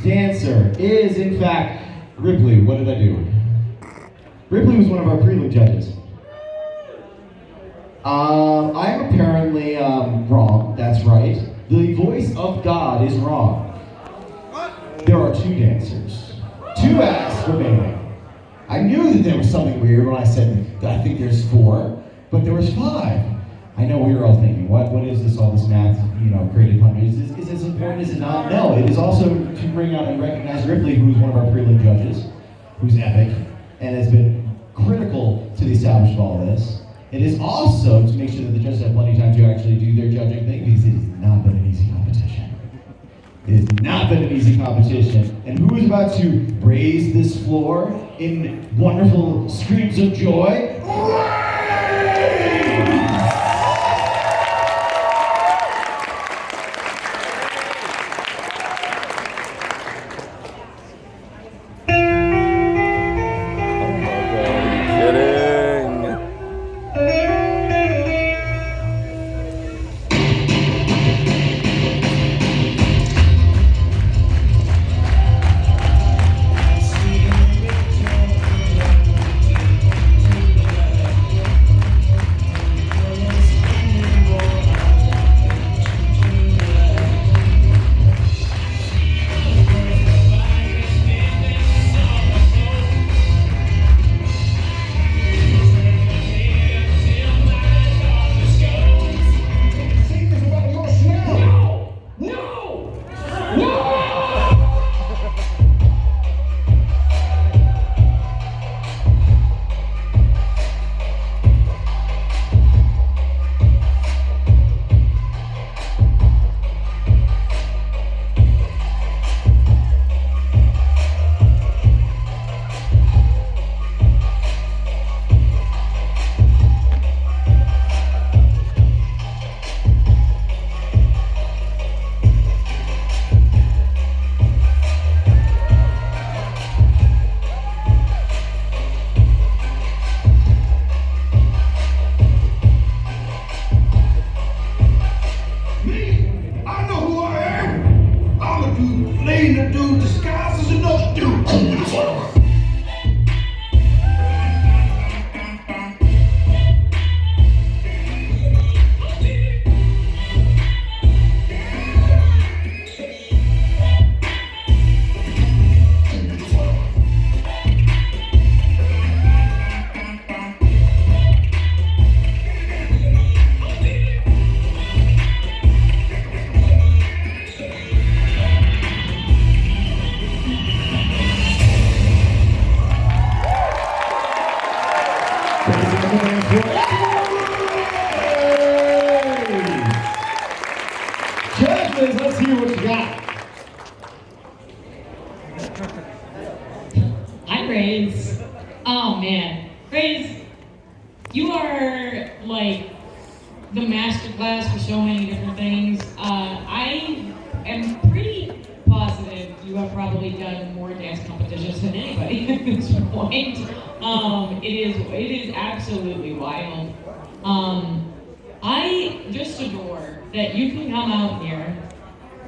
dancer is, in fact, Ripley. What did I do? Ripley was one of our prelim judges. I'm apparently wrong. That's right. The voice of God is wrong. There are 2 dancers. 2 acts remaining. I knew that there was something weird when I said, I think there's 4, but there was 5. I know we were all thinking, what is this, all this math, created punch? Is this important, is it not? No, it is also to bring out and recognize Ripley, who's one of our prelim judges, who's epic, and has been critical to the establishment of all this. It is also to make sure that the judges have plenty of time to actually do their judging thing, because it has not been an easy competition. It has not been an easy competition. And who is about to raise this floor in wonderful screams of joy? The dude disguised as another dude. Judges, let's hear what you got. I'm Raze. Oh man, Raze, you are like the masterclass for so many different things. I am pretty positive you have probably done more dance competitions than anybody at this point. It is absolutely wild. I just adore that you can come out here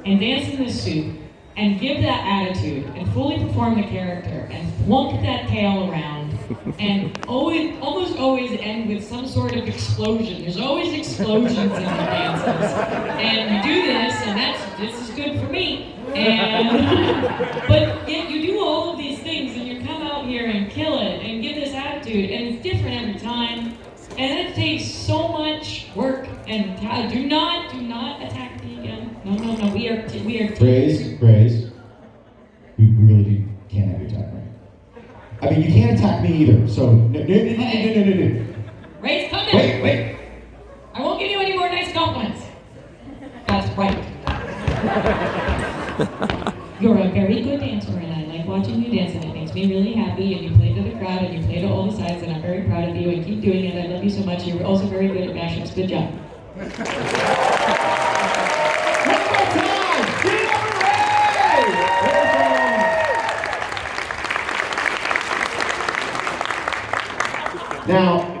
and dance in this suit and give that attitude and fully perform the character and flunk that tail around and almost always end with some sort of explosion. There's always explosions in your dances. And you do this, and this is good for me. But yet you do all of these things and you come out here and kill it and give this attitude, and it's different every time. And it takes so much work and time. Do not attack me again. No. We are. Raze. We really can't have your attack, right? I mean, you can't attack me either. So no. Raze, come in. Wait. I won't give you any more nice compliments. That's right. You're a very good dancer, and I like watching you dance, and it makes me really happy. And you play to the crowd, and you play to all the sides, and I'm very proud of you. And keep doing it. I love you so much. You're also very good at mashups. Good job. One more time. Give it up for Raze. Now,